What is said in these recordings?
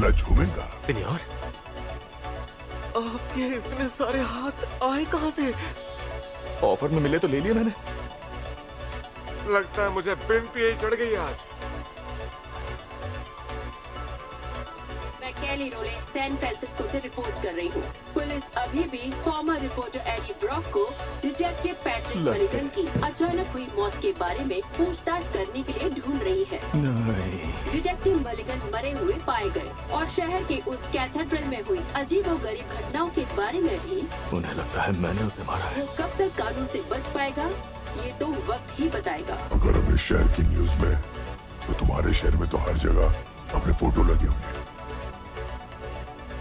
अकेला झूमेगा? सीनियर, आपके इतने सारे हाथ आए कहाँ से? ऑफर में मिले तो ले लिया मैंने। लगता है मुझे पिन पे चढ़ गई आज। मैं कैली रोले सैन फ्रांसिस्को से रिपोर्ट कर रही हूँ। पुलिस अभी भी फॉर्मर रिपोर्टर एडी ब्रॉक को डिटेक्टिव पैट्रिक मलिगन की अचानक हुई मौत के बारे में पूछताछ करने के लिए ढूंढ रही है। नहीं। डिटेक्टिव मलिगन मरे हुए पाए गए और शहर के उस कैथेड्रल में हुई अजीबोगरीब घटनाओं के बारे में भी उन्हें लगता है मैंने उसे मारा है। वो कब तक कानून से बच पाएगा ये तो वक्त ही बताएगा। अगर हम इस शहर की न्यूज में, तो तुम्हारे शहर में तो हर जगह अपने फोटो लगे होंगे।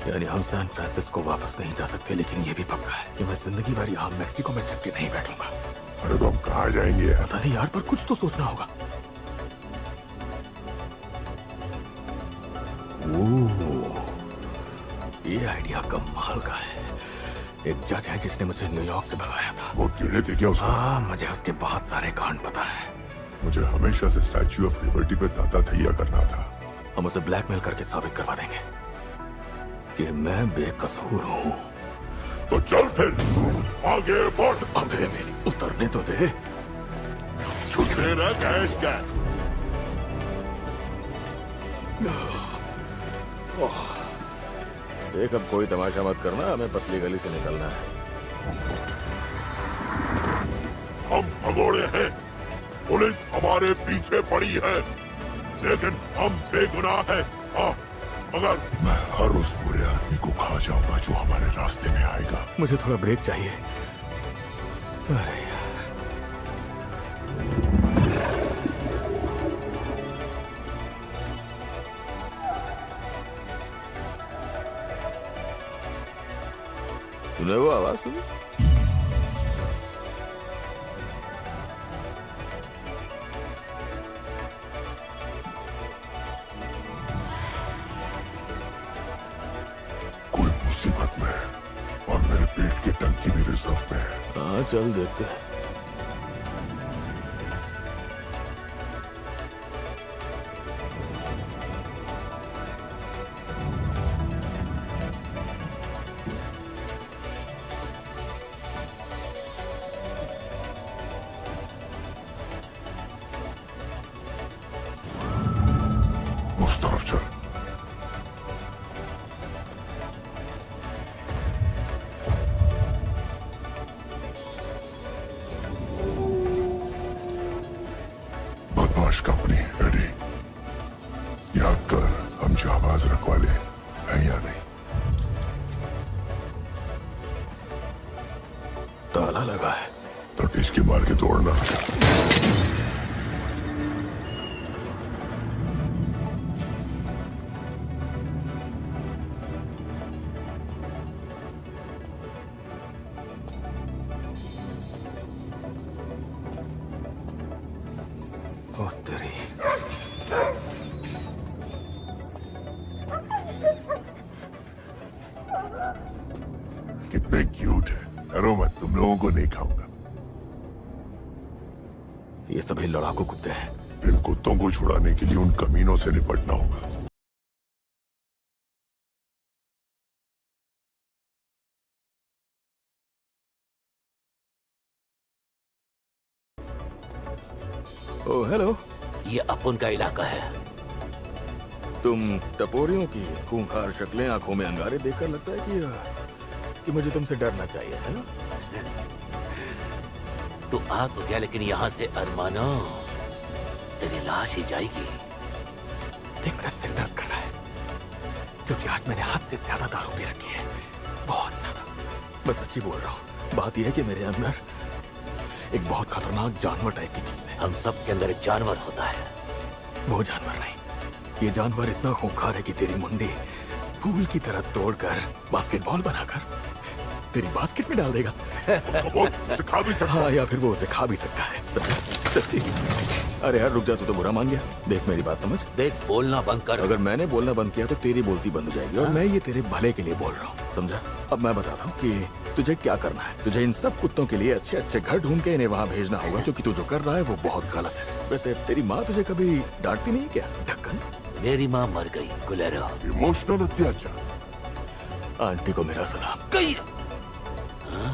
यानी हम सैन फ्रांसिस्को वापस नहीं जा सकते, लेकिन ये भी पक्का है कि मैं जिंदगी भर यहाँ मैक्सिको में चिपके नहीं बैठूंगा। अरे तो हम कहाँ जाएंगे? पता नहीं यार, पर कुछ तो सोचना होगा। ओह, ये आइडिया कमाल का है। एक जज है जिसने मुझे न्यूयॉर्क से भगाया था। वो कीड़े थे क्या उसका? हाँ, मुझे उसके बहुत सारे कांड पता है। मुझे हमेशा से स्टैच्यू ऑफ लिबर्टी पे ताता थैया करना था। हम उसे ब्लैकमेल करके साबित करवा देंगे कि मैं बेकसूर हूँ। तो चल फिर आगे बढ़। अबे मेरी उतरने तो दे। छुट्टे रह कैश का। देख, अब कोई तमाशा मत करना, हमें पतली गली से निकलना है। हम भगोड़े हैं, पुलिस हमारे पीछे पड़ी है, लेकिन हम बेगुनाह हैं। हाँ, मगर मैं हर उस बुरे आदमी को खा जाऊंगा जो हमारे रास्ते में आएगा। मुझे थोड़ा ब्रेक चाहिए। अरे यार, तूने वो आवाज सुनी? कोई मुसीबत में है और मेरे पेट की टंकी भी रिजर्व में है। हाँ, चल देखते हैं। उस तरफ चल। बदमाश कंपनी एडी, याद कर हम जाबाज रखवाले हैं या नहीं? ताला लगा है तो टिचकी मार के तोड़ना। ओ तेरी। कितने क्यूट है। डरो मत, तुम लोगों को नहीं खाऊंगा। ये सभी लड़ाकू कुत्ते हैं। इन कुत्तों को छुड़ाने के लिए उन कमीनों से निपटना होगा। ओ हेलो, ये अपन का इलाका है। तुम टपोरियों की खूंखार शक्लें, आंखों में अंगारे देखकर लगता है कि मुझे तुमसे डरना चाहिए, है ना? तू आ तो गया, लेकिन यहाँ से अरमानो तेरी लाश ही जाएगी। देख, मेरा सिर दर्द कर रहा है क्योंकि आज मैंने हद से ज्यादा दारू पी रखी है, बहुत ज्यादा। मैं सच्ची बोल रहा हूँ। बात यह है कि मेरे अंदर एक बहुत खतरनाक जानवर टाइप की चीज है। हम सब के अंदर एक जानवर होता है। वो जानवर नहीं, ये जानवर इतना खूंखार है कि तेरी मुंडी फूल की तरह तोड़कर बास्केटबॉल बनाकर तेरी बास्केट में डाल देगा। वो उसे खा भी सकता है। हाँ, या फिर वो उसे खा भी सकता है। सच्ची। अरे यार रुक जा, तू तो बुरा मान गया। देख मेरी बात समझ। देख, बोलना बंद कर। अगर मैंने बोलना बंद किया तो तेरी बोलती बंद हो जाएगी, और मैं ये तेरे भले के लिए बोल रहा हूँ, समझा? अब मैं बताता हूँ कि तुझे क्या करना है। तुझे इन सब कुत्तों के लिए अच्छे अच्छे घर ढूंढ के इन्हें वहाँ भेजना होगा, क्योंकि तू जो कर रहा है वो बहुत गलत है। वैसे तेरी माँ तुझे कभी डांटती नहीं क्या? ढक्कन। मेरी माँ मर गई गुलेरो। इमोशनल अत्याचार। आंटी को मेरा सलाम। गई हाँ?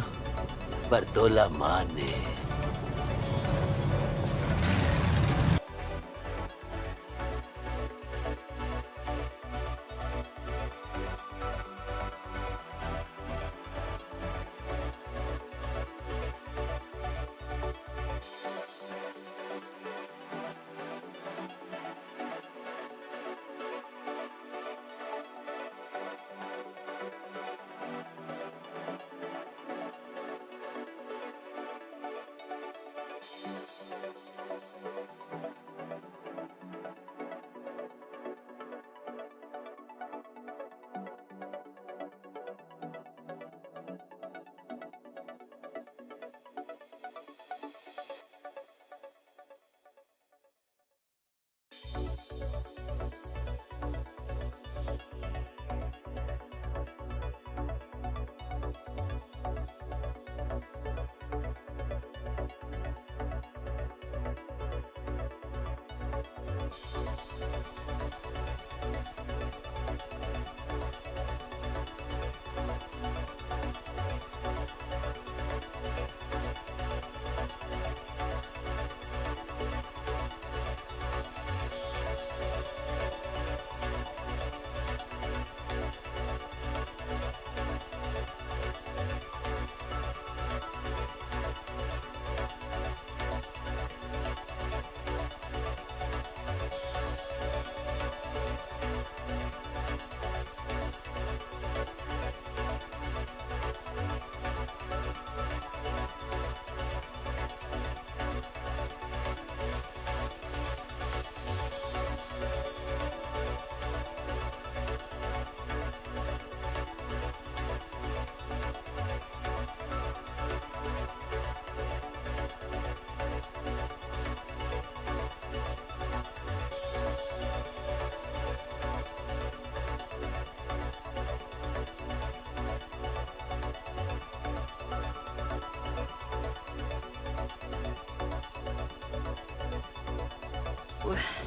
पर तोला माँ ने।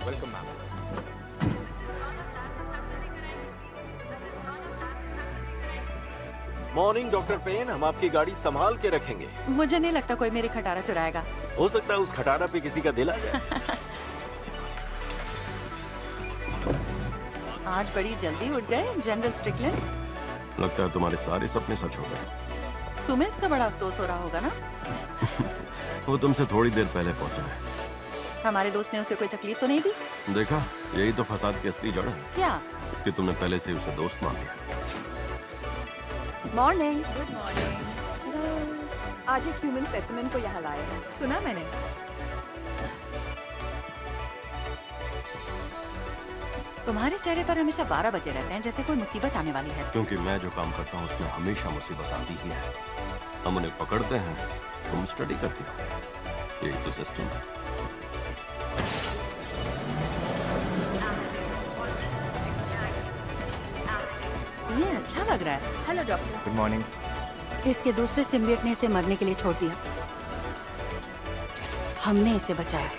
Welcome ma'am. मॉर्निंग डॉक्टर पेन, हम आपकी गाड़ी संभाल के रखेंगे। मुझे नहीं लगता कोई मेरी खटारा चुराएगा। हो सकता है उस खटारा पे किसी का दिल आ जाए। आज बड़ी जल्दी उठ गए जनरल स्ट्रिकलैंड। लगता है तुम्हारे सारे सपने सच हो गए। तुम्हें इसका बड़ा अफसोस हो रहा होगा ना। वो तुमसे थोड़ी देर पहले पहुंचा है। हमारे दोस्त ने उसे कोई तकलीफ तो नहीं दी? देखा, यही तो फसाद की असली जड़ है। क्या? कि तुमने पहले से उसे दोस्त मान लिया। मॉर्निंग। Good morning. आज एक ह्यूमन स्पेसिमेन को यहाँ लाए हैं। सुना मैंने। तुम्हारे चेहरे पर हमेशा 12 बजे रहते हैं, जैसे कोई मुसीबत आने वाली है। क्योंकि मैं जो काम करता हूँ उसमें हमेशा मुसीबत आती ही है। हम उन्हें पकड़ते हैं, तुम स्टडी करती हो। यही तो सिस्टम है। ये अच्छा लग रहा है। Hello doctor. Good morning. इसके दूसरे सिम्बियट ने इसे मरने के लिए छोड़ दिया। हमने इसे बचाया,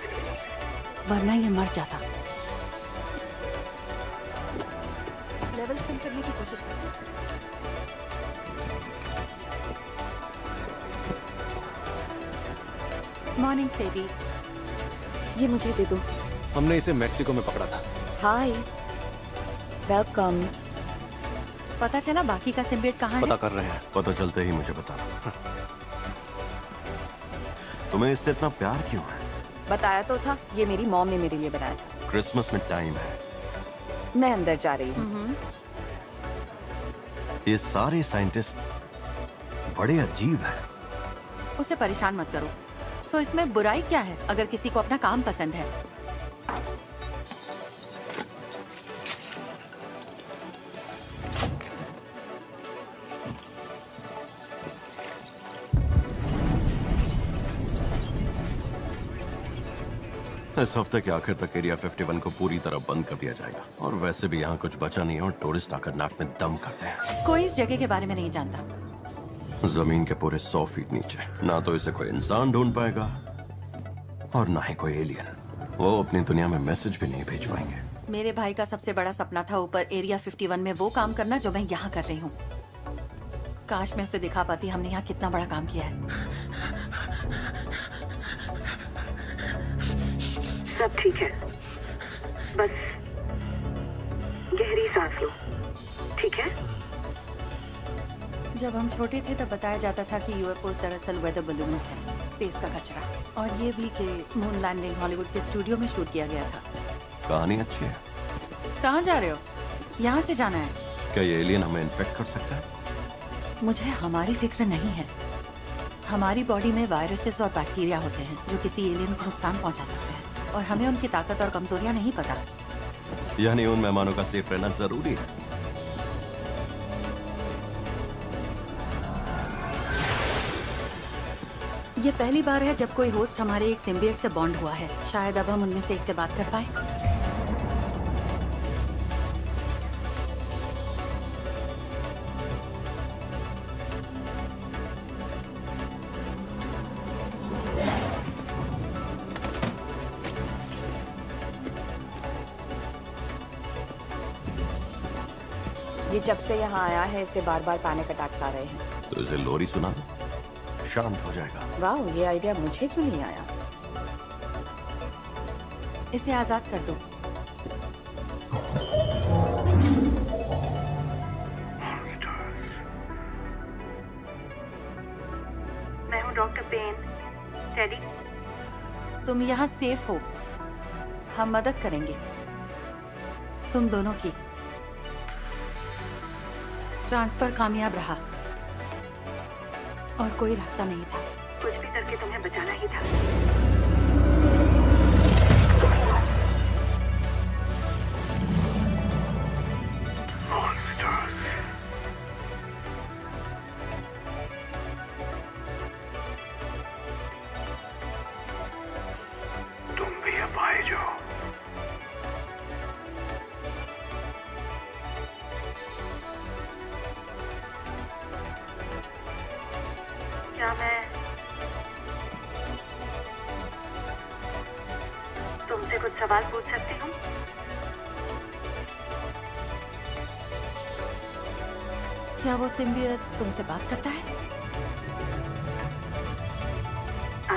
वरना ये मर जाता। लेवल्स कम करने की कोशिश करते हैं। मॉर्निंग सेडी, ये मुझे दे दो। हमने इसे मेक्सिको में पकड़ा था। हाय, वेलकम। पता चला बाकी का सिम्बियट कहाँ पता है? कर रहे हैं। पता चलते ही मुझे बताना। तुम्हें इससे इतना प्यार क्यों है? बताया तो था, ये मेरी मॉम ने मेरे लिए बनाया था। क्रिसमस में टाइम है। मैं अंदर जा रही हूँ। ये सारे साइंटिस्ट बड़े अजीब हैं। उसे परेशान मत करो। तो इसमें बुराई क्या है अगर किसी को अपना काम पसंद है? इस हफ्ते के आखिर तक एरिया 51 को पूरी तरह बंद कर दिया जाएगा। और वैसे भी यहाँ कुछ बचा नहीं है और टूरिस्ट आकर नाक में दम करते हैं। कोई इस जगह के बारे में नहीं जानता। जमीन के पूरे 100 फीट नीचे ना तो इसे कोई इंसान ढूंढ पाएगा और ना ही कोई एलियन। वो अपनी दुनिया में मैसेज भी नहीं भेज पाएंगे। मेरे भाई का सबसे बड़ा सपना था ऊपर एरिया 51 में वो काम करना जो मैं यहाँ कर रही हूँ। काश मैं उसे दिखा पाती हमने यहाँ कितना बड़ा काम किया है। सब ठीक है, बस गहरी सांस लो, ठीक है? जब हम छोटे थे तब बताया जाता था कि यूएफओस दरअसल वेदर बलून्स हैं, स्पेस का कचरा। और ये भी कि मून लैंडिंग हॉलीवुड के स्टूडियो में शूट किया गया था। कहानी अच्छी है। कहाँ जा रहे हो? यहाँ से जाना है। क्या ये एलियन हमें इन्फेक्ट कर सकता है? मुझे हमारी फिक्र नहीं है। हमारी बॉडी में वायरसेस और बैक्टीरिया होते हैं जो किसी एलियन को नुकसान पहुंचा सकते हैं, और हमें उनकी ताकत और कमजोरियां नहीं पता। यानी उन मेहमानों का सेफ रहना जरूरी है। ये पहली बार है जब कोई होस्ट हमारे एक सिम्बिएट से बॉन्ड हुआ है। शायद अब हम उनमें से एक से बात कर पाए। ये जब से यहाँ आया है इसे बार बार पैनिक अटैक्स आ रहे हैं। तो इसे लोरी सुना दो, शांत हो जाएगा। वाह, ये आइडिया मुझे क्यों नहीं आया? इसे आजाद कर दो। मैं हूँ डॉक्टर पेन। टेडी, तुम यहाँ सेफ हो। हम मदद करेंगे तुम दोनों की। ट्रांसफर कामयाब रहा और कोई रास्ता नहीं था। कुछ भी करके तुम्हें बचाना ही था। तुम भी अब आए जाओ। क्या मैं तुमसे कुछ सवाल पूछ सकती हूँ? क्या वो सिम्बियट तुमसे बात करता है?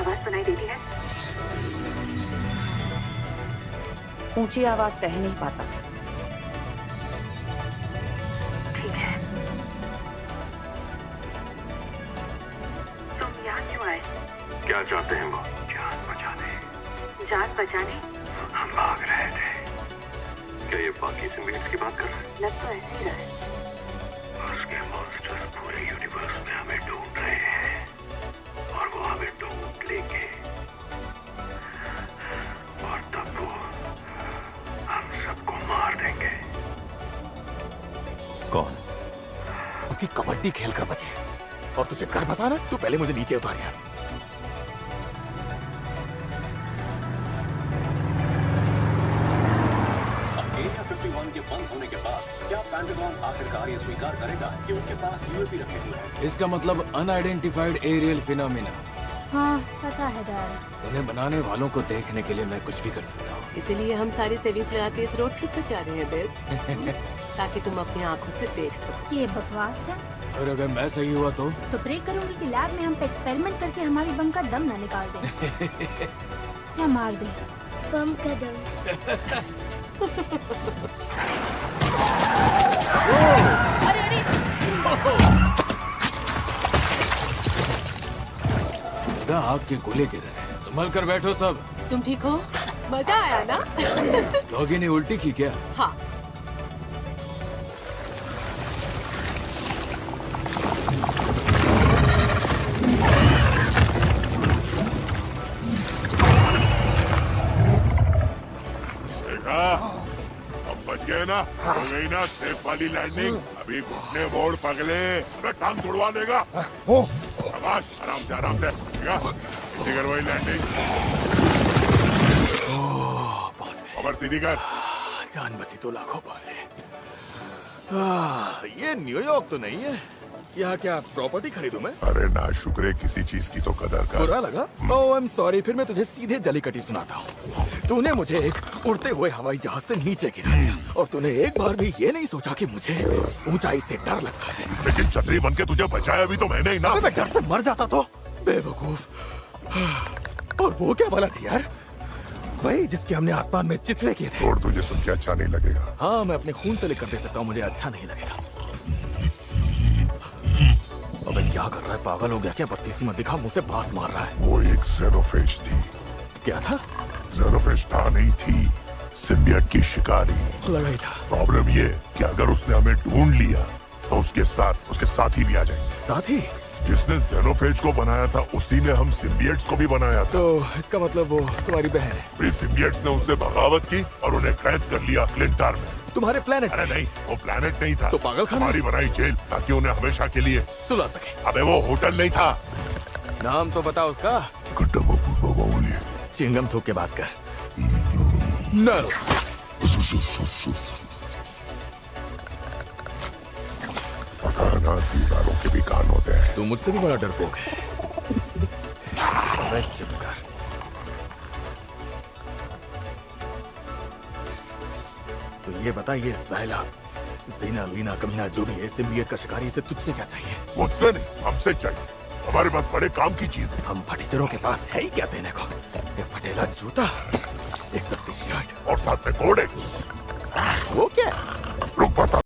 आवाज सुनाई देती है? ऊंची आवाज सह नहीं पाता। ठीक है। तुम यहाँ क्यों आए? क्या चाहते हैं वो? जान बचाने। जान बचाने? हम भाग रहे थे। क्या ये बाकी सिम्बियट्स की बात कर रहे हैं? लग तो ऐसे ही रहा है। उसके मॉन्स्टर्स पूरे यूनिवर्स में हमें ढूंढ रहे हैं और वो हमें ढूंढ लेंगे और तब वो हम सबको मार देंगे। कौन? उनकी कबड्डी खेल कर बचे और तुझे घर बसाना? तू पहले मुझे नीचे उतार यार। एरिया 51 के बंद होने के बाद क्या पेंटागन आखिरकार ये स्वीकार करेगा कि उनके पास यूएपी रखे हुए हैं? इसका मतलब अनआइडेंटिफाइड एरियल फिनोमिना। हाँ पता है डैड। उन्हें बनाने वालों को देखने के लिए मैं कुछ भी कर सकता हूँ। इसीलिए हम सारी सेविंग्स लगा के इस रोड ट्रिप पर जा रहे हैं बेब, ताकि तुम अपनी आंखों से देख सको। ये बकवास है। और अगर मैं सही हुआ तो प्रे करूंगी कि लैब में हम पे एक्सपेरिमेंट करके हमारी बम का दम ना निकाल दें या मार दें। बम का दम। आग के गोले गिर रहे हैं। संभल कर बैठो सब। तुम ठीक हो? मजा आया ना? डॉगी ने उल्टी की क्या? हाँ। गए ना, हो गई ना सेफ वाली लैंडिंग। अभी घुटने मोड़ पगले, अबे टांग तोड़वा देगा। आकाश आराम से कर वही लैंडिंग। खबर सीधी कर। जान बची तो लाखों पाले। ये न्यूयॉर्क तो नहीं है। यहाँ क्या प्रॉपर्टी खरीदूं मैं? अरे ना शुक्र, किसी चीज की तो कदर कर। बुरा लगा? ओह आई एम सॉरी, फिर मैं तुझे सीधे जलीकटी सुनाता हूँ। तूने मुझे एक उड़ते हुए हवाई जहाज से नीचे गिरा दिया और तूने एक बार भी ये नहीं सोचा कि मुझे ऊंचाई से डर लगता है। लेकिन छतरी बन के तुझे बचाया भी तो मैंने ही ना। मैं डर से मर जाता तो बेवकूफ। और वो क्या वाला थी यार? वही जिसके हमने आसमान में चितड़े किए थे। और तुझे सुन के अच्छा नहीं लगेगा। हाँ, मैं अपने खून से लिख कर दे सकता हूँ, मुझे अच्छा नहीं लगेगा। अबे क्या कर रहा है? पागल हो गया क्या? बत्तीसी मत दिखा, मुंह से बांस मार रहा है। वो एक ज़ेनोफेज थी। क्या था? ज़ेनोफेज था नहीं थी, सिम्बियट की शिकारी। लगा ही था। प्रॉब्लम ये कि अगर उसने हमें ढूंढ लिया तो उसके साथी भी आ जाएंगे। साथी? जिसने ज़ेनोफेज को बनाया था उसी ने हम सिम्बियट्स को भी बनाया था। तो इसका मतलब वो तुम्हारी बहन है? फिर सिम्बियट्स ने उनसे बगावत की और उन्हें कैद कर लिया क्लिंटार में। तुम्हारे प्लेनेट? अरे नहीं, वो प्लेनेट नहीं था। तो पागल खाना? हमारी बनाई जेल, ताकि उन्हें हमेशा के लिए सुला सके। अबे वो होटल नहीं था। नाम तो बता उसका। चिंगम थूक के बात कर। No. पता है ना, दीवारों के भी कान होते हैं। तू मुझसे भी बड़ा डरपोक है। अरे चुप कर। तो ये बता, ये ज़ायला, जीना, लीना, कमीना जो भी है, सिम्बियट का शिकारी, इसे तुझसे क्या चाहिए? मुझसे नहीं, हमसे चाहिए। हमारे पास बड़े काम की चीज है। हम फटीचरों के पास है ही क्या देने को? एक फटेला जूता, एक सस्ती शर्ट और साथ में कोडेक्स। वो क्या? रुक बता।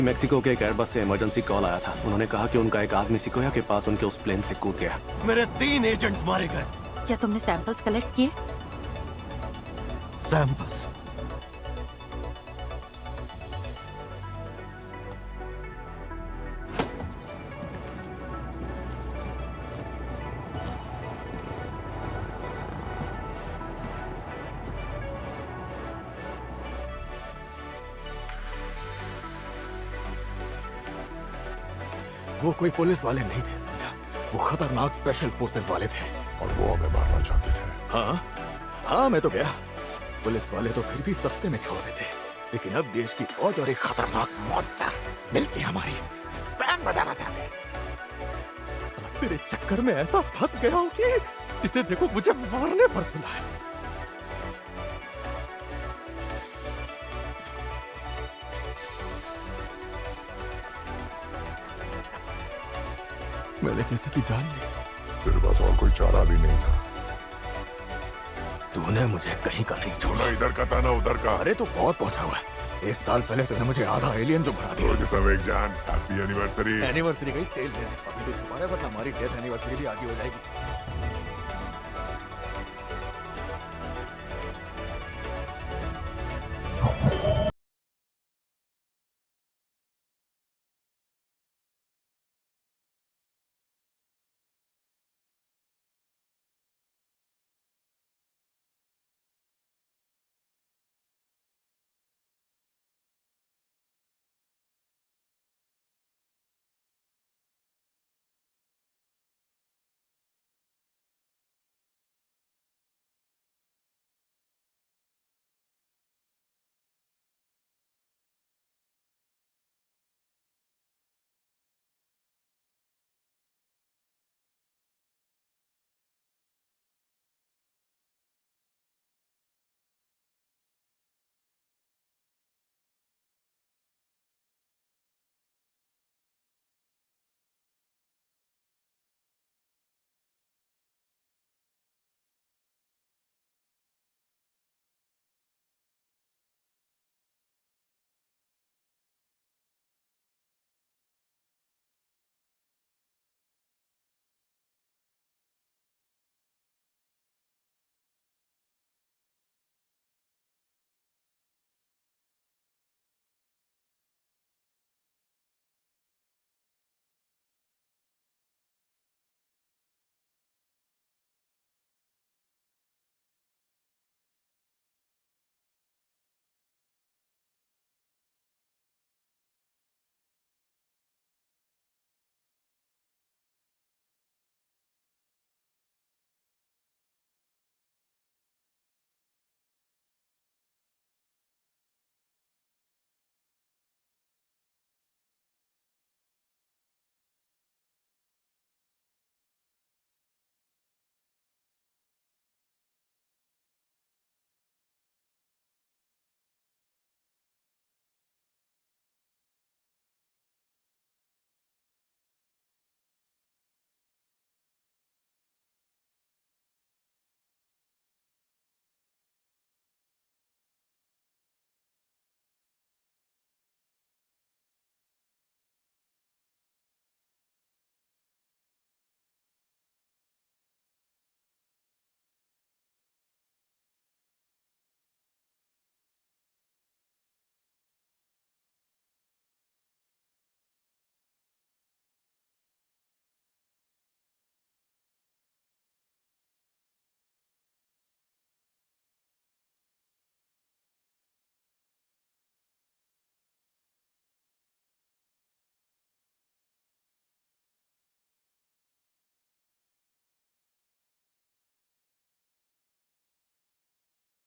मेक्सिको के एक एयरबस से इमरजेंसी कॉल आया था। उन्होंने कहा कि उनका एक आदमी सिकोया के पास उनके उस प्लेन से कूद गया। मेरे 3 एजेंट्स मारे गए। क्या तुमने सैंपल्स कलेक्ट किए? सैंपल्स? वो कोई पुलिस वाले नहीं थे, समझा? वो खतरनाक स्पेशल फोर्सेस वाले थे। और वो हमें मारना चाहते थे। हाँ, मैं तो गया। पुलिस वाले तो फिर भी सस्ते में छोड़ देते, लेकिन अब देश की फौज और एक खतरनाक मॉन्स्टर मिलके हमारी बैंड बजाना चाहते हैं। साला तेरे चक्कर में ऐसा फंस गया हूं कि जिसे देखो मुझे मारने पर तुला है। मैंने किसी की जान ली। तेरे पास और कोई चारा भी नहीं था। तूने मुझे कहीं का नहीं छोड़ा। इधर का था ना उधर का। अरे तो बहुत पहुंचा हुआ है। 1 साल पहले तूने मुझे आधा एलियन जो भरा दिया। तो सब एक जान। Happy anniversary. एनिवर्सरी गई तेल लेने। अभी तो छुपा रहे, वरना हमारी डेथ एनिवर्सरी भी आज ही हो जाएगी।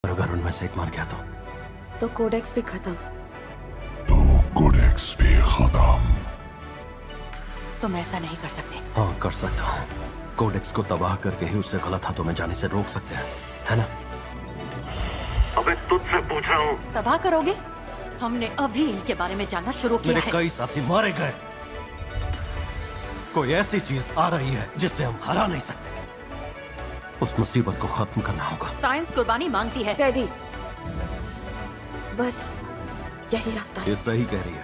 अगर उनमें से एक मर गया तो कोडेक्स भी खत्म। कोडेक्स भी खत्म। तुम ऐसा नहीं कर सकते। हाँ, कर सकता हूँ। कोडेक्स को तबाह करके ही उससे गलत हाथों में जाने से रोक सकते हैं, है ना? अबे तुझसे पूछ रहा हूँ। तबाह करोगे? हमने अभी इनके बारे में जानना शुरू किया है। मेरे कई साथी मारे गए। कोई ऐसी चीज आ रही है जिससे हम हरा नहीं सकते। उस मुसीबत को खत्म करना होगा। साइंस कुर्बानी मांगती है। टेडी, बस यही रास्ता है। ये सही कह रही है।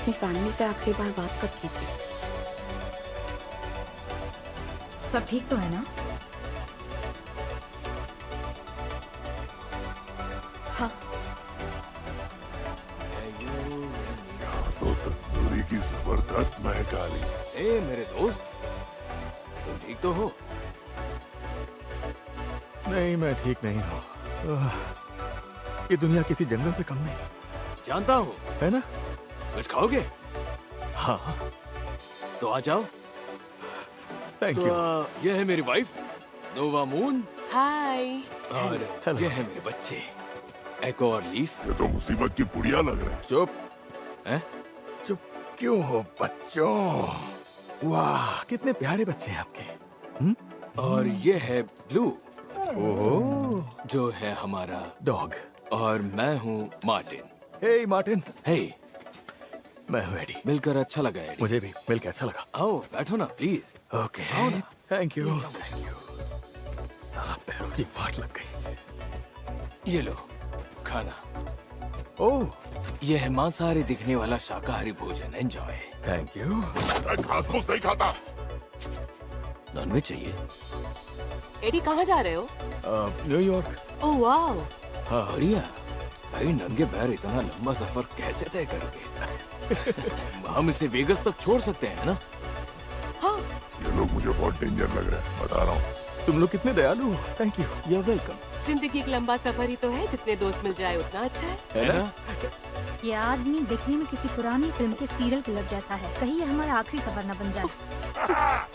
अपनी फैमिली से आखिरी बार बात कब की थी? सब ठीक तो है ना? हाँ। तो तंदूरी की जबरदस्त महक आ रही। ए मेरे दोस्त, तुम ठीक तो हो? नहीं, मैं ठीक नहीं हूँ। ये दुनिया किसी जंगल से कम नहीं। जानता हूँ, है ना? कुछ खाओगे? हाँ। तो आ जाओ। Thank you. ये है मेरी वाइफ नोवा मून। हाय। और ये है मेरे बच्चे एको और लीफ। ये तो मुसीबत की पुड़िया लग रहे हैं। चुप। हैं? चुप क्यों हो बच्चों? वाह, कितने प्यारे बच्चे हैं आपके। और ये है ब्लू। ओह, जो है हमारा डॉग। और मैं हूँ मार्टिन। हे मार्टिन। हे, मैं हूँ एडी। मिलकर अच्छा लगा एडी। मुझे भी मिलकर अच्छा लगा। आओ बैठो ना प्लीज। Okay, thank you. साला पैरों की वाट लग गई। ये लो खाना। ओह, ये है मांसाहारी दिखने वाला शाकाहारी भोजन। एंजॉय। Thank you. मैं घास फूस नहीं खाता। नॉनवेज चाहिए? एडी कहाँ जा रहे हो? न्यूयॉर्क। Oh wow. हाँ बढ़िया। भाई नंगे पैर इतना लंबा सफर कैसे तय करोगे? हम इसे वेगस तक छोड़ सकते हैं ना? हाँ। ये लोग मुझे बहुत डेंजर लग रहे हैं, बता रहा हूँ। तुम लोग कितने दयालु हो। Thank you. You are welcome. जिंदगी एक लंबा सफर ही तो है, जितने दोस्त मिल जाए उतना अच्छा है ना? ये आदमी दिखने में किसी पुरानी फिल्म के सीरियल किलर जैसा है। कहीं ये हमारा आखिरी सफर न बन जाए।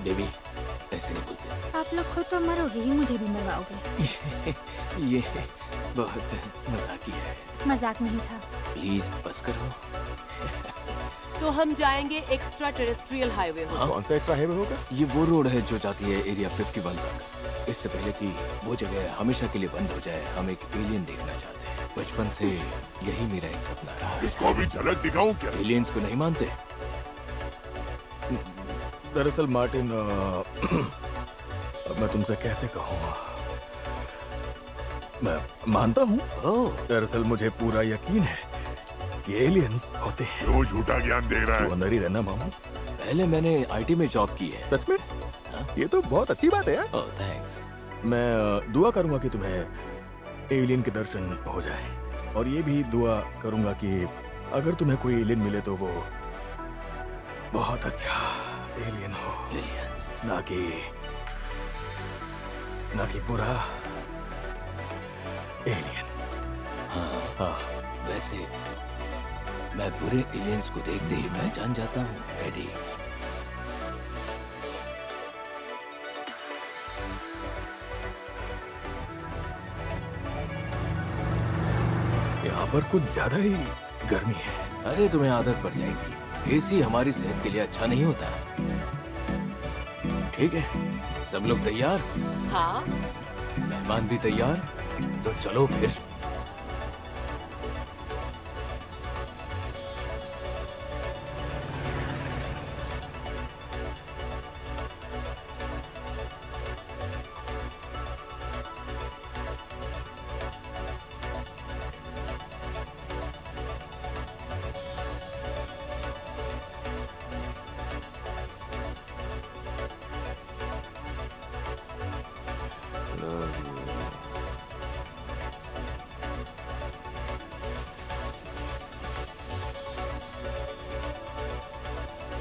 बेबी ऐसे नहीं बोलते। आप लोग खुद तो मरोगे ही, मुझे भी मरवाओगे। ये बहुत मजाकी है। मजाक नहीं था। प्लीज बस करो। तो हम जाएंगे एक्स्ट्रा टेरेस्ट्रियल हाईवे होगा। कौन सा एक्स्ट्रा हाईवे होगा? ये वो रोड है जो जाती है एरिया 51 तक। इससे पहले कि वो जगह हमेशा के लिए बंद हो जाए, हम एक एलियन देखना चाहते हैं। बचपन से यही मेरा एक सपना रहा है। इसको अभी झलक दिखाऊं क्या? एलियंस को नहीं मानते? दरअसल मार्टिन, मैं तुमसे कैसे कहूँ, मैं मानता हूँ। दरअसल मुझे पूरा यकीन है कि एलियंस होते हैं। वो झूठा ज्ञान दे रहा है। तू अंदर ही रहना मामू। पहले मैंने आईटी में जॉब की है। सच में? ये तो बहुत अच्छी बात है यार। ओह थैंक्स। मैं दुआ करूंगा कि तुम्हें एलियन के दर्शन हो जाए, और ये भी दुआ करूंगा कि अगर तुम्हें कोई एलियन मिले तो वो बहुत अच्छा एलियन हो। एलियन? ना कि बुरा एलियन। हाँ। वैसे मैं बुरे एलियंस को देखते ही मैं जान जाता हूँ एडी। यहाँ पर कुछ ज्यादा ही गर्मी है। अरे तुम्हें आदत पड़ जाएगी। एसी हमारी सेहत के लिए अच्छा नहीं होता। ठीक है, सब लोग तैयार? हाँ। मेहमान भी तैयार? तो चलो फिर।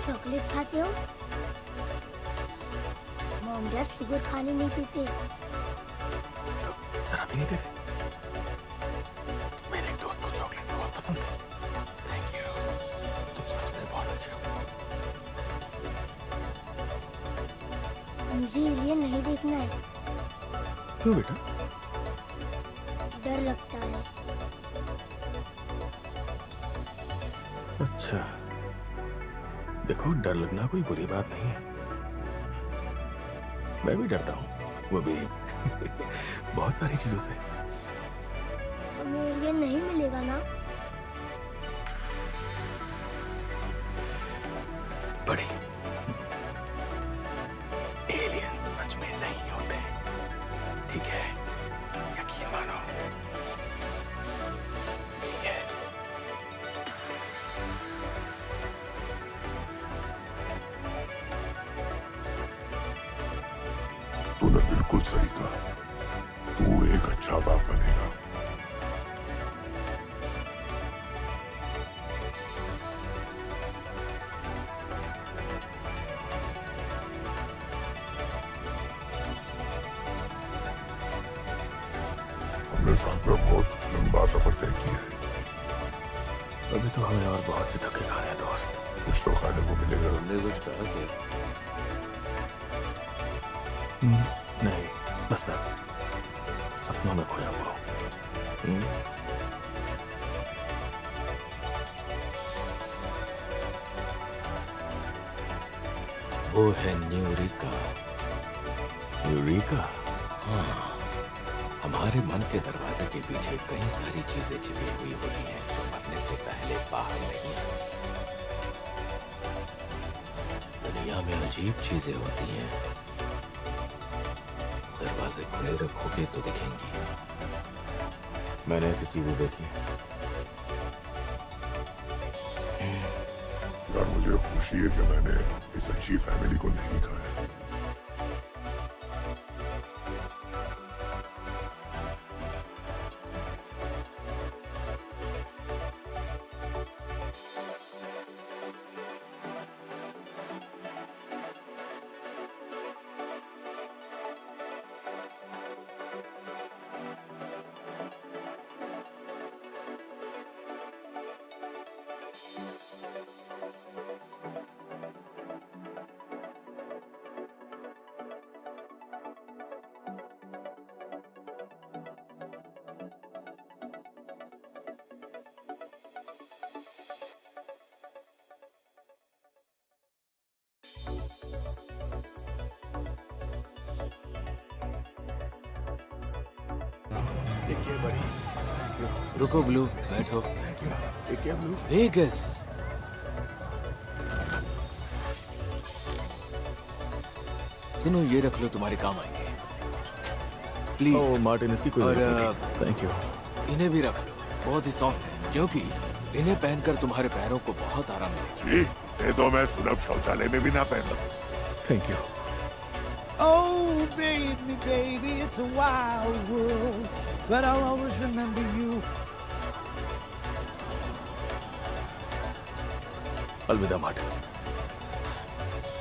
चॉकलेट खाते हो? मॉम डैड शुगर खाने नहीं देते। जरा भी नहीं देते। मेरे एक दोस्त को चॉकलेट बहुत पसंद है। थैंक यू, तुम सच में बहुत अच्छे हो। मुझे एलियन नहीं देखना है। क्यों बेटा? डर लगता है। अच्छा, देखो डर लगना कोई बुरी बात नहीं है। मैं भी डरता हूँ, वो भी बहुत सारी चीजों से। हमें एलियन नहीं मिलेगा ना? बड़ी एलियन सच में नहीं होते, ठीक है? यकीन मानो। ठीक है? बिल्कुल सही कहा। तू एक अच्छा बाप बनेगा। हमने साथ में बहुत लंबा सफर तय किया है। अभी तो हमें और बहुत से धक्के खाने हैं दोस्त। कुछ तो खाने को मिलेगा। हमने कुछ कहा क्या? नहीं, बस मैं सपनों में खोया हुआ हूँ। वो है न्यूरिका। यूरिका? हाँ, हमारे मन के दरवाजे के पीछे कई सारी चीजें छिपी हुई होती हैं जो मरने से पहले बाहर नहीं आती। दुनिया में अजीब चीजें होती हैं, दरवाजे खुले रखोगे तो दिखेंगी। मैंने ऐसी चीजें देखी हैं। यार मुझे खुशी है कि मैंने इस अच्छी फैमिली को नहीं खाया। देखिए बड़ी। रुको ब्लू, बैठो। ये क्या ब्लू? वेगस। सुनो, ये रख लो, तुम्हारे काम आएंगे। प्लीज। ओह मार्टिन, इसकी कोई और जरूरत नहीं। Thank you. इन्हें भी रख लो, बहुत ही सॉफ्ट है, क्योंकि इन्हें पहनकर तुम्हारे पैरों को बहुत आराम मिलेगा। जी, ये तो मैं सुलभ शौचालय में भी ना पहनता। Thank you. Oh, baby, it's a wild world, but I'll always remember you. अलविदा मार्टिन।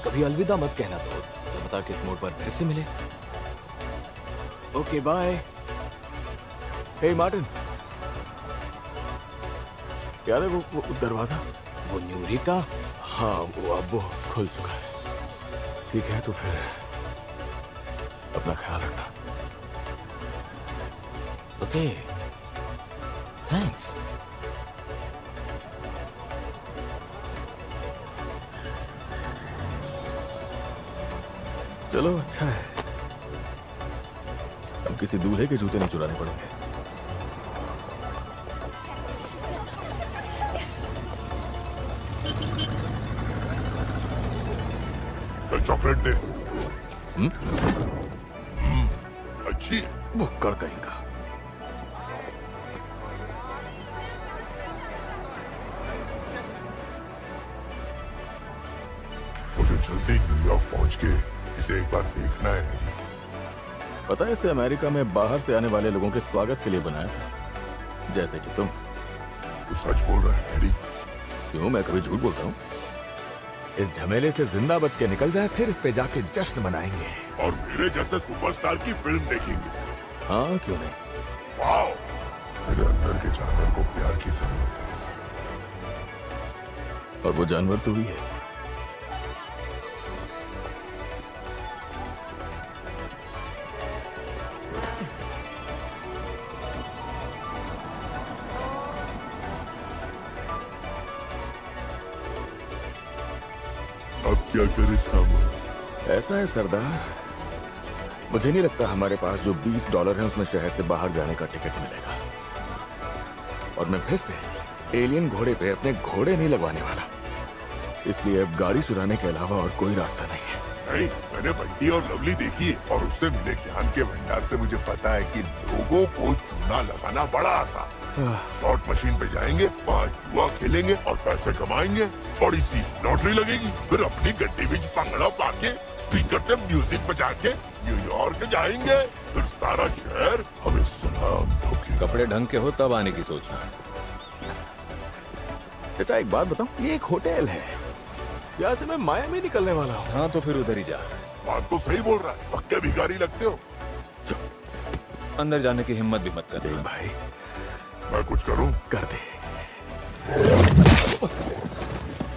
कभी अलविदा मत कहना दोस्त, तो बता किस मोड़ पर फिर से मिले। Okay bye. हे मार्टिन, याद है वो दरवाजा? वो न्यूरिका? हाँ, वो खुल चुका है। ठीक है, तो फिर अपना ख्याल रखना। Okay, thanks. चलो अच्छा है, अब किसी दूल्हे के जूते नहीं चुराने पड़ेंगे। चॉकलेट दे। अच्छी है। वो कड़कइंगा। मुझे जल्दी न्यूयॉर्क पहुंच के इसे एक बार देखना है। पता है, इसे अमेरिका में बाहर से आने वाले लोगों के स्वागत के लिए बनाया था, जैसे कि तुम। तू सच बोल रहा है हैरी? क्यों, मैं कभी झूठ बोलता हूँ? इस झमेले से जिंदा बच के निकल जाए, फिर इस पे जाके जश्न मनाएंगे और मेरे जैसे सुपरस्टार की फिल्म देखेंगे। हाँ, क्यों नहीं? वाओ, मेरे अंदर के जानवर को प्यार की जरूरत है, और वो जानवर तू ही है। अब क्या करे सामान? ऐसा है सरदार, मुझे नहीं लगता हमारे पास जो $20 है उसमें शहर से बाहर जाने का टिकट मिलेगा। और मैं फिर से एलियन घोड़े पे अपने घोड़े नहीं लगवाने वाला, इसलिए अब गाड़ी चुराने के अलावा और कोई रास्ता नहीं है। नहीं, मैंने बंटी और लवली देखी है और उससे मिले ज्ञान के भंडार से मुझे पता है कि लोगों को चूना लगाना बड़ा आसान। स्लॉट मशीन पे जाएंगे, वहाँ जुआ खेलेंगे और पैसे कमाएंगे, और इसी लॉटरी लगेगी, फिर अपनी गड्डी में पंगड़ा पाके स्पीकर से म्यूजिक बजा के न्यूयॉर्क जाएंगे, फिर सारा शहर हमें सलाम ठोकेगा। कपड़े ढंग के हो तब आने की सोचना। चाचा एक बात बताऊं, ये एक होटल है, यहाँ से मैं मायामी निकलने वाला हूँ। हाँ तो फिर उधर ही जा। बात तो सही बोल रहा है, पक्के भिखारी लगते हो। अंदर जाने की हिम्मत भी मत कर। भाई मैं कुछ करूं? कर दे।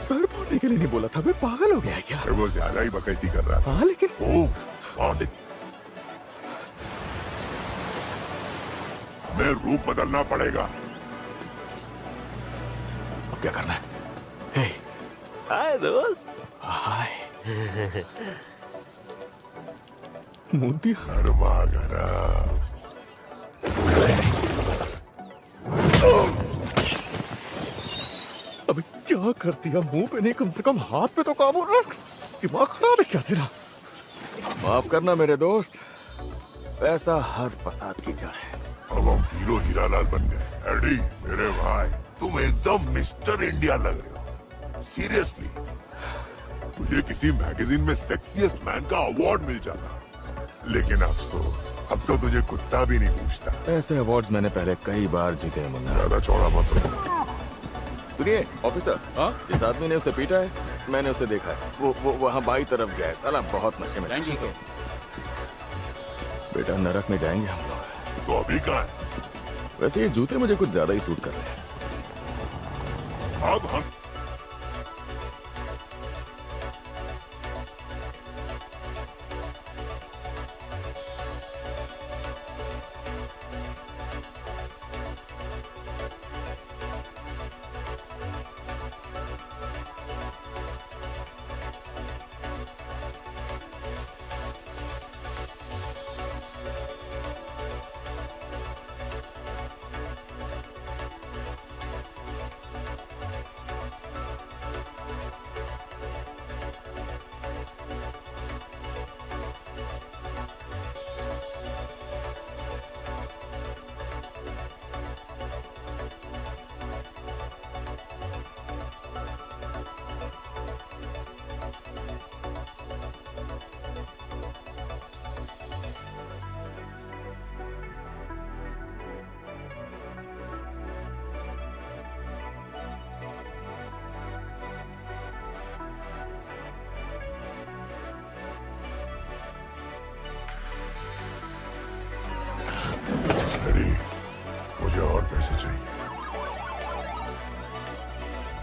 सर बोलने के लिए नहीं बोला था, मैं पागल हो गया है क्या? वो ज्यादा ही बकैती कर रहा था। हाँ लेकिन हमें रूप बदलना पड़ेगा। अब क्या करना है? हे, हाय दोस्त। हाय। मुंती गरमा गरम। अबे क्या कर दिया? मुंह पे नहीं, कम से कम हाथ पे तो काबू रख। दिमाग खराब है क्या तेरा? माफ करना मेरे दोस्त, पैसा हर फसाद की जड़ है। अब हम हीरो हीरालाल बन गए। एडी मेरे भाई, तुम एकदम मिस्टर इंडिया लग रहे हो। सीरियसली, तुझे किसी मैगजीन में सेक्सीएस्ट मैन का अवार्ड मिल जाता, लेकिन अब तो तुझे कुत्ता भी नहीं पूछता। ऐसे अवार्ड्स मैंने पहले कई बार जीते हैं मुन्ना। ज्यादा चौड़ा मत रहो। सुनिए ऑफिसर, हाँ इस आदमी ने उसे पीटा है, मैंने उसे देखा है। वो वहाँ बाई तरफ गया है, साला बहुत नशे में। बेटा नरक में जाएंगे हम लोग। तो अभी कहाँ है? वैसे ये जूते मुझे कुछ ज्यादा ही सूट कर रहे हैं। अब हम मुझे और पैसे चाहिए।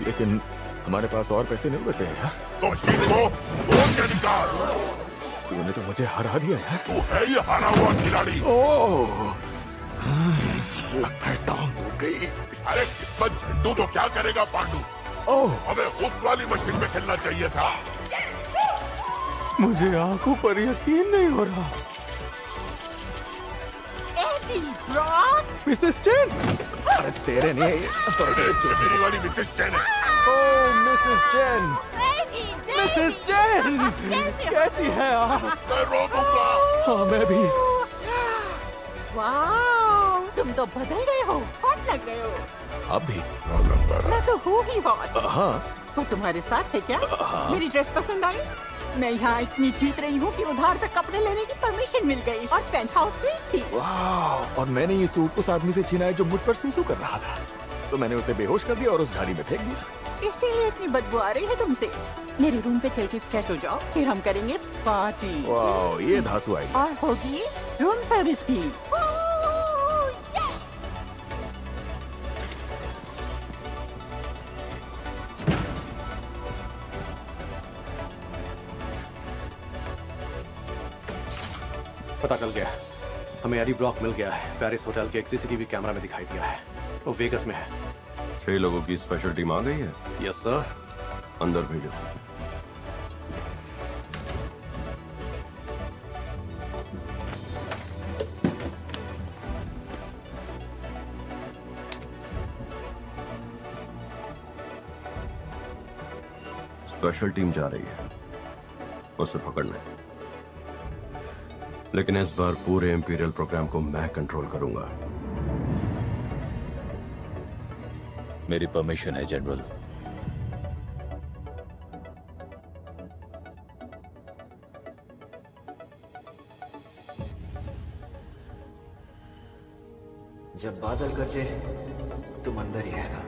लेकिन हमारे पास और पैसे नहीं बचे हैं यार। तो मशीन को तोड़ के निकाल। तूने तो मुझे हरा दिया यार। तू है ये हारा हुआ खिलाड़ी। ओह, लगता है टांग टूट गई। अरे किस्मत झंडू तो क्या करेगा पांडू? ओह, हमें उस वाली मशीन में खेलना चाहिए था। मुझे आंखों पर यकीन नहीं हो रहा। मिसेस चेन, अरे तेरे नहीं, मेरी वाली मिसेस चेन है। ओह मिसेस चेन, मिसेस चेन, कैसी है आप? मैं रो दूंगा। हाँ मैं भी। वाह, तुम तो बदल गए हो, हॉट लग रहे हो। अब भी? मैं तो हूँ ही हॉट। हाँ। वो तुम्हारे साथ है क्या? हाँ। मेरी ड्रेस पसंद आई? मैं यहाँ इतनी जीत रही हूँ कि उधार पे कपड़े लेने की परमिशन मिल गई और पेंट हाउस स्वीट थी। वाह, और मैंने ये सूट उस आदमी से छीना है जो मुझ पर सूसू कर रहा था, तो मैंने उसे बेहोश कर दिया और उस झाड़ी में फेंक दिया। इसीलिए इतनी बदबू आ रही है तुमसे। मेरे रूम पे चल के फ्रेश हो जाओ, फिर हम करेंगे पार्टी। वाह, ये धांसू आई। और होगी रूम सर्विस भी। पता चल गया, हमें एडी ब्रॉक मिल गया है। पेरिस होटल के एक सीसीटीवी कैमरा में दिखाई दिया है। वो वेगस में है। 6 लोगों की स्पेशल टीम आ गई है। Yes sir. अंदर भेजो। स्पेशल टीम जा रही है उसे पकड़ने, लेकिन इस बार पूरे इंपीरियल प्रोग्राम को मैं कंट्रोल करूंगा। मेरी परमिशन है जनरल। जब बादल गरजे तुम अंदर ही रहना।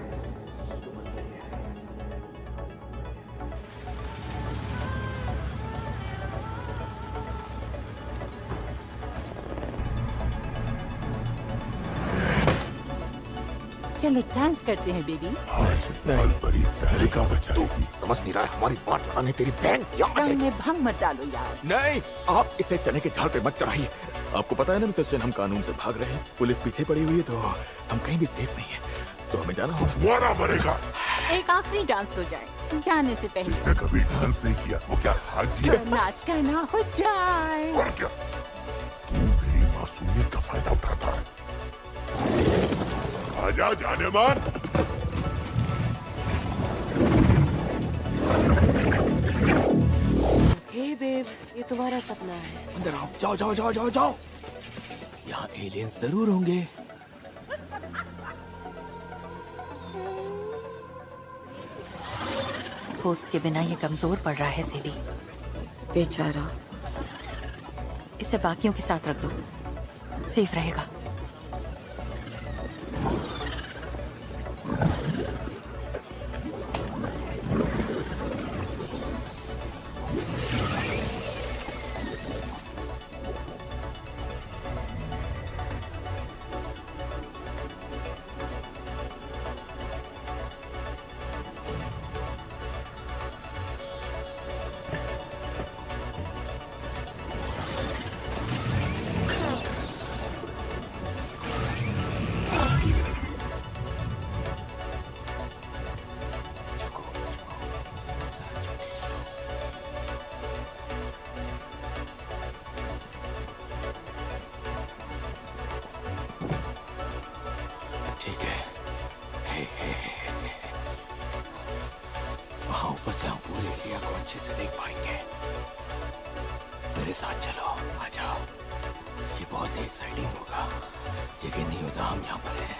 चलो डांस करते हैं बेबी। आज बाल बड़ी तहरीका बचाएगी। समझ नहीं रहा है, हमारी बात लगाने तेरी बहन यहाँ आ रंग जाएगी। में भंग मत डालो यार। नहीं, आप इसे चने के झाड़ पे मत चढ़ाइए। आपको पता है ना मिसेस चेन, हम कानून से भाग रहे हैं, पुलिस पीछे पड़ी हुई है, तो हम कहीं भी सेफ नहीं है, तो हमें जाना होगा। दोबारा मरेगा। एक आखिरी डांस हो जाए जाने से पहले। जिसने कभी डांस नहीं किया वो क्या हाजी है? तो नाच गाना हो जाए। और क्या तू मेरी मासूमियत का फायदा उठाता है? आजा जाने मान। हे बेब, ये तुम्हारा सपना है। अंदर आओ, जाओ जाओ जाओ जाओ जाओ। यहाँ एलियंस जरूर होंगे। होस्ट के बिना ये कमजोर पड़ रहा है सीडी। बेचारा। इसे बाकियों के साथ रख दो, सेफ रहेगा। ठीक है। वहां ऊपर से हम पूरे एरिया को अच्छे से देख पाएंगे। मेरे साथ चलो, आ जाओ। ये बहुत ही एक्साइटिंग होगा। यकीन नहीं होता हम यहाँ पर हैं।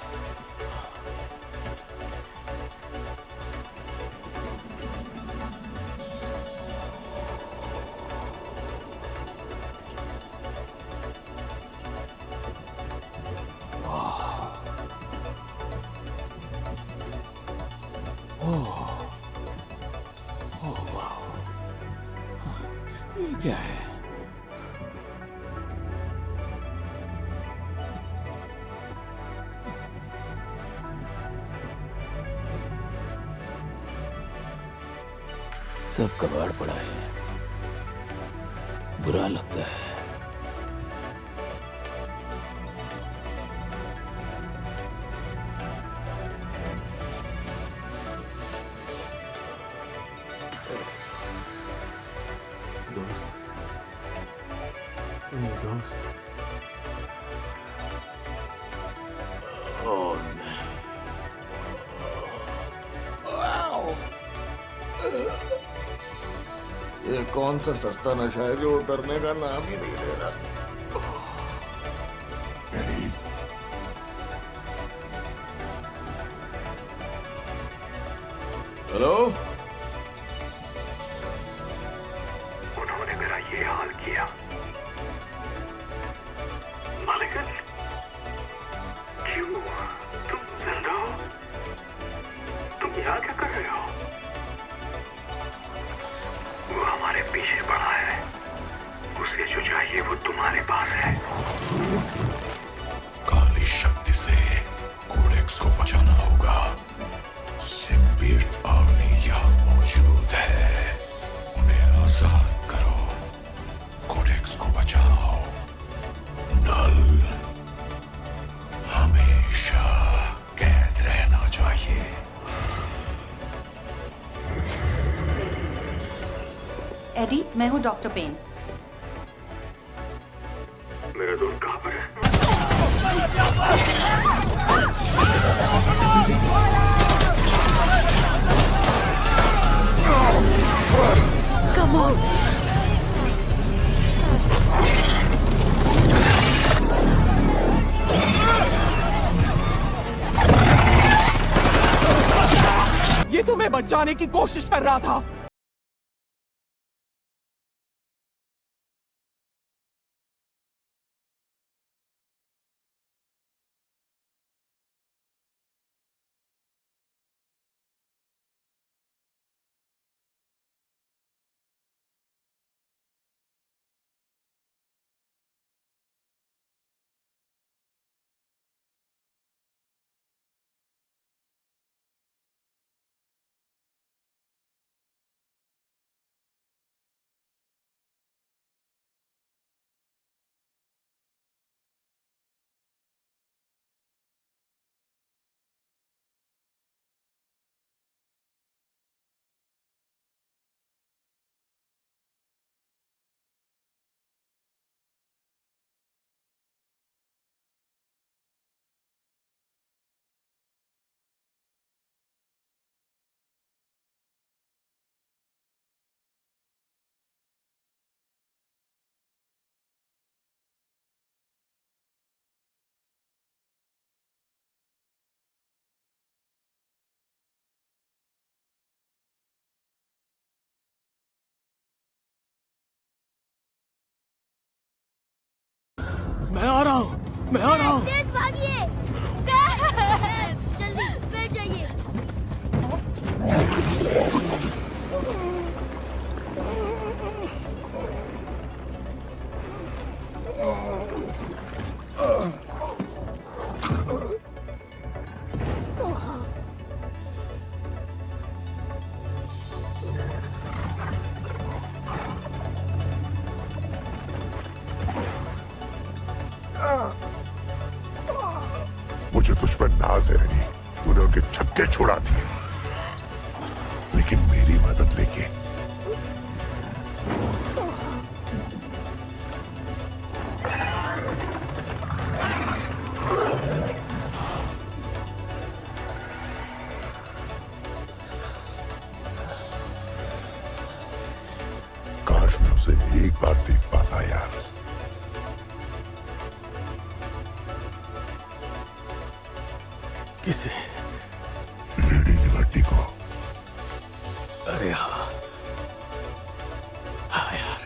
ये क्या है? सब कबाड़ पड़ा है, बुरा लगता है। दोस्त, ओह ये कौन सा सस्ता नशा है जो उतरने का नाम ही नहीं ले रहा? हेलो, उन्होंने मेरा ये हाल किया। मालिकन, क्यों तुम जिंदा हो? तुम यहाँ क्या कर रहे हो? वो हमारे पीछे पड़ा है। उसे जो चाहिए वो तुम्हारे पास है। काली शक्ति से कोडेक्स को बचाना होगा। सिम्बियट आर्मी यहाँ मौजूद है। उन्हें आजाद करो। कोडेक्स को बचाओ। नल हमेशा कैद रहना चाहिए। एडी, मैं हूँ डॉक्टर पेन। मेरा दोस्त कहाँ पर है? Come on. ये तुम्हें बचाने की कोशिश कर रहा था। मैं आ रहा हूँ। तेज भागिए। जल्दी बैठ जाइए। मुझे तुझ पर नाज है एडी। तूने उनके छक्के छुड़ा दिए, लेकिन मेरी मदद लेके काश मैं उसे एक बार देख पाता यार। किसे? लेडी लिबर्टी को। अरे हाँ हाँ यार,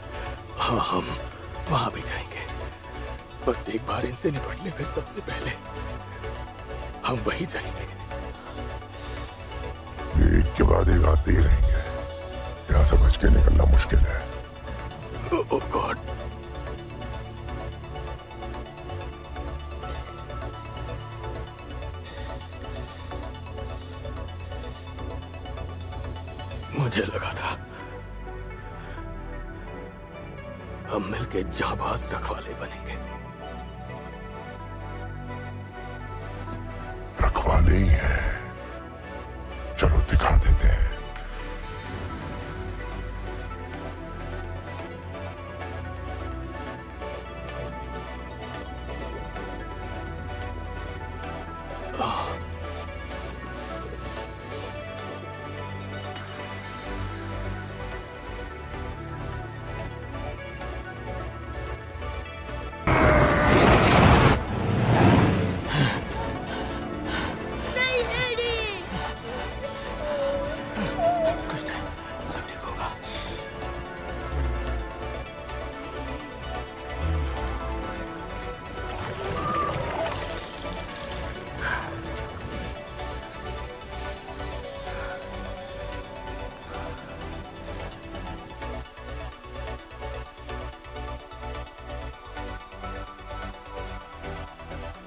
हाँ हम वहां भी जाएंगे। बस एक बार इनसे निपट ले, फिर सबसे पहले हम वहीं जाएंगे। एक के बाद एक आते ही रहेंगे। यहाँ से बच के निकलना मुश्किल है। ओह गॉड। मुझे लगा था हम मिलके जाबाज रखवाले बनेंगे। रखवाले ही हैं। चलो दिखा देते हैं।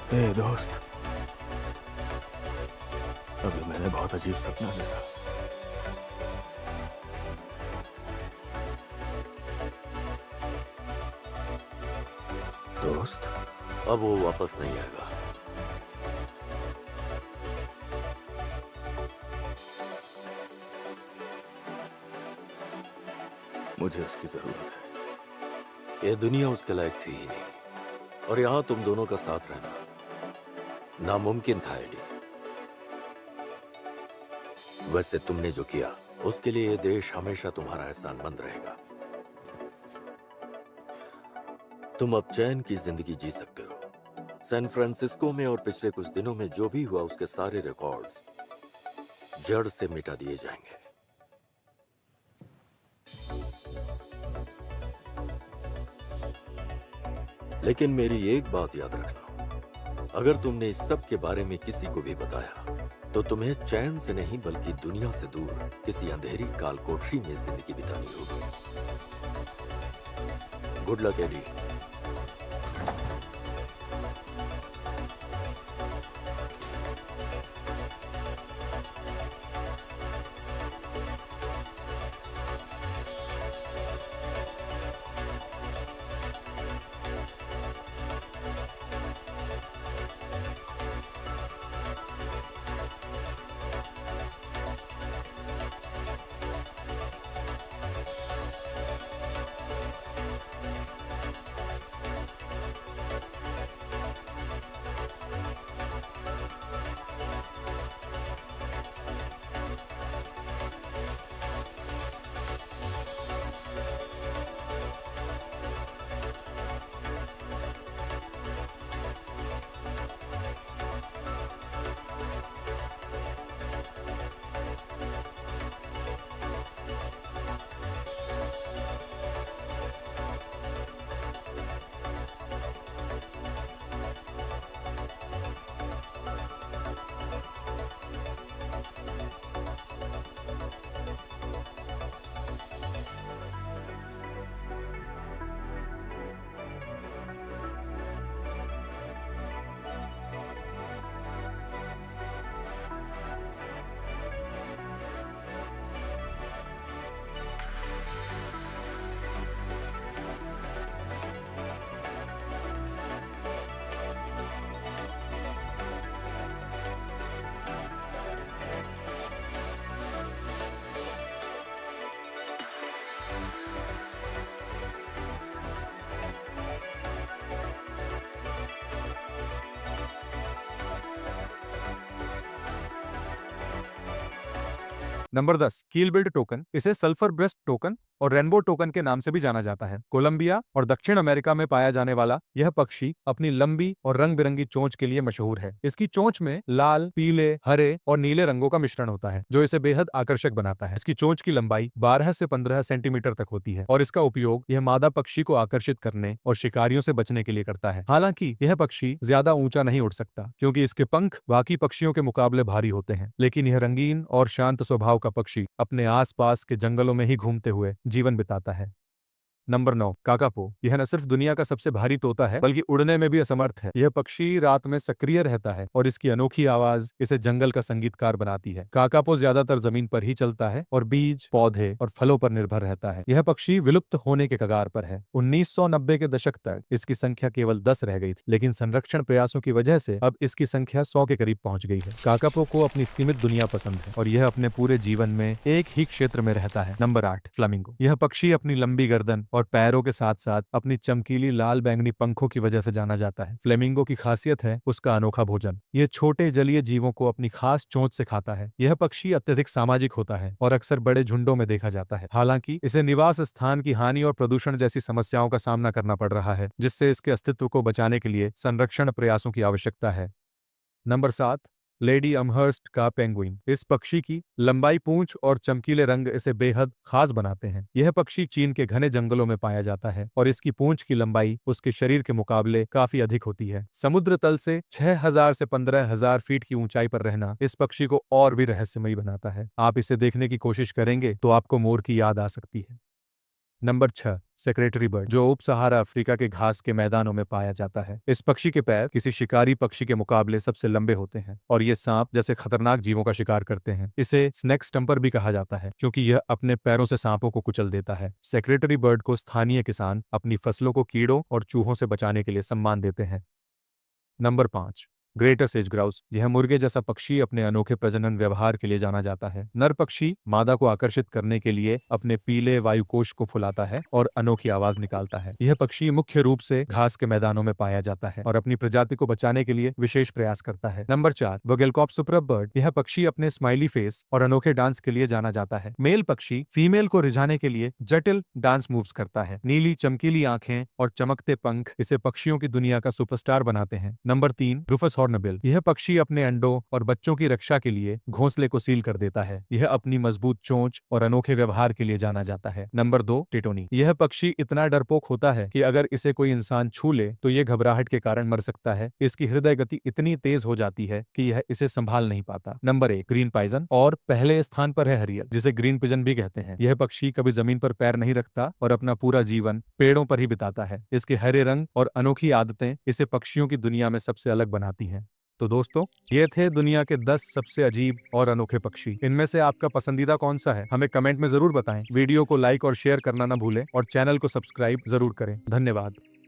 ए दोस्त, अभी मैंने बहुत अजीब सपना देखा। दोस्त, अब वो वापस नहीं आएगा। मुझे उसकी जरूरत है। ये दुनिया उसके लायक थी ही नहीं, और यहां तुम दोनों का साथ रहना नामुमकिन था एडी। वैसे तुमने जो किया उसके लिए ये देश हमेशा तुम्हारा एहसानमंद रहेगा। तुम अब चैन की जिंदगी जी सकते हो। सैन फ्रांसिस्को में और पिछले कुछ दिनों में जो भी हुआ उसके सारे रिकॉर्ड्स जड़ से मिटा दिए जाएंगे। लेकिन मेरी एक बात याद रखना, अगर तुमने इस सब के बारे में किसी को भी बताया तो तुम्हें चैन से नहीं बल्कि दुनिया से दूर किसी अंधेरी काल कोठरी में जिंदगी बितानी होगी। Good luck AD. नंबर 10 कील बिल्ड टोकन। इसे सल्फर ब्रेस्ट टोकन और रेनबो टोकन के नाम से भी जाना जाता है। कोलंबिया और दक्षिण अमेरिका में पाया जाने वाला यह पक्षी अपनी लंबी और रंग बिरंगी चोंच के लिए मशहूर है। इसकी चोंच में लाल, पीले, हरे और नीले रंगों का मिश्रण होता है जो इसे बेहद आकर्षक बनाता है। इसकी चोंच की लंबाई 12 से 15 सेंटीमीटर तक होती है और इसका उपयोग यह मादा पक्षी को आकर्षित करने और शिकारियों से बचने के लिए करता है। हालांकि यह पक्षी ज्यादा ऊंचा नहीं उड़ सकता क्योंकि इसके पंख बाकी पक्षियों के मुकाबले भारी होते हैं, लेकिन यह रंगीन और शांत स्वभाव का पक्षी अपने आसपास के जंगलों में ही घूमते हुए जीवन बिताता है। Number 9 kakapo. यह न सिर्फ दुनिया का सबसे भारी तोता है बल्कि उड़ने में भी असमर्थ है। यह पक्षी रात में सक्रिय रहता है और इसकी अनोखी आवाज इसे जंगल का संगीतकार बनाती है। काकापो ज्यादातर जमीन पर ही चलता है और बीज, पौधे और फलों पर निर्भर रहता है। यह पक्षी विलुप्त होने के कगार पर है। 1990 के दशक तक इसकी संख्या केवल 10 रह गई थी, लेकिन संरक्षण प्रयासों की वजह से अब इसकी संख्या 100 के करीब पहुंच गई है। काकापो को अपनी सीमित दुनिया पसंद है और यह अपने पूरे जीवन में एक ही क्षेत्र में रहता है। Number 8 flamingo. यह पक्षी अपनी लंबी गर्दन और पैरों के साथ साथ अपनी चमकीली लाल बैंगनी पंखों की वजह से जाना जाता है। फ्लेमिंगो की खासियत है उसका अनोखा भोजन। यह छोटे जलीय जीवों को अपनी खास चोंच से खाता है। यह पक्षी अत्यधिक सामाजिक होता है और अक्सर बड़े झुंडों में देखा जाता है। हालांकि इसे निवास स्थान की हानि और प्रदूषण जैसी समस्याओं का सामना करना पड़ रहा है, जिससे इसके अस्तित्व को बचाने के लिए संरक्षण प्रयासों की आवश्यकता है। नंबर 7 लेडी अमहर्स्ट का पेंगुइन। इस पक्षी की लंबाई, पूंछ और चमकीले रंग इसे बेहद खास बनाते हैं। यह पक्षी चीन के घने जंगलों में पाया जाता है और इसकी पूंछ की लंबाई उसके शरीर के मुकाबले काफी अधिक होती है। समुद्र तल से 6000 से 15000 फीट की ऊंचाई पर रहना इस पक्षी को और भी रहस्यमयी बनाता है। आप इसे देखने की कोशिश करेंगे तो आपको मोर की याद आ सकती है। नंबर 6 सेक्रेटरी बर्ड, जो उप सहारा अफ्रीका के घास के मैदानों में पाया जाता है। इस पक्षी के पैर किसी शिकारी पक्षी के मुकाबले सबसे लंबे होते हैं और ये सांप जैसे खतरनाक जीवों का शिकार करते हैं। इसे स्नेक स्टंपर भी कहा जाता है क्योंकि यह अपने पैरों से सांपों को कुचल देता है। सेक्रेटरी बर्ड को स्थानीय किसान अपनी फसलों को कीड़ों और चूहों से बचाने के लिए सम्मान देते हैं। Number 5 greater says grouse. यह मुर्गे जैसा पक्षी अपने अनोखे प्रजनन व्यवहार के लिए जाना जाता है। नर पक्षी मादा को आकर्षित करने के लिए अपने पीले वायुकोश को फुलाता है और अनोखी आवाज निकालता है। यह पक्षी मुख्य रूप से घास के मैदानों में पाया जाता है और अपनी प्रजाति को बचाने के लिए विशेष प्रयास करता है। Number 4 Vogelkop superb bird. यह पक्षी अपने स्माइली फेस और अनोखे डांस के लिए जाना जाता है। मेल पक्षी फीमेल को रिझाने के लिए जटिल डांस मूव्स करता है। नीली चमकीली आंखें और चमकते पंख इसे पक्षियों की दुनिया का सुपरस्टार बनाते हैं। Number 3 रुफस hornbill. यह पक्षी अपने अंडों और बच्चों की रक्षा के लिए घोंसले को सील कर देता है। यह अपनी मजबूत चोंच और अनोखे व्यवहार के लिए जाना जाता है। नंबर 2 टिटोनी। यह पक्षी इतना डरपोक होता है कि अगर इसे कोई इंसान छू ले तो यह घबराहट के कारण मर सकता है। इसकी हृदय गति इतनी तेज हो जाती है कि यह इसे संभाल नहीं पाता। नंबर 1 ग्रीन पाइजन और पहले स्थान पर है हरियल, जिसे ग्रीन पिजन भी कहते हैं। यह पक्षी कभी जमीन पर पैर नहीं रखता और अपना पूरा जीवन पेड़ों पर ही बिताता है। इसके हरे रंग और अनोखी आदतें इसे पक्षियों की दुनिया में सबसे अलग बनाती हैं। तो दोस्तों, ये थे दुनिया के 10 सबसे अजीब और अनोखे पक्षी। इनमें से आपका पसंदीदा कौन सा है, हमें कमेंट में जरूर बताएं। वीडियो को लाइक और शेयर करना ना भूलें और चैनल को सब्सक्राइब जरूर करें। धन्यवाद।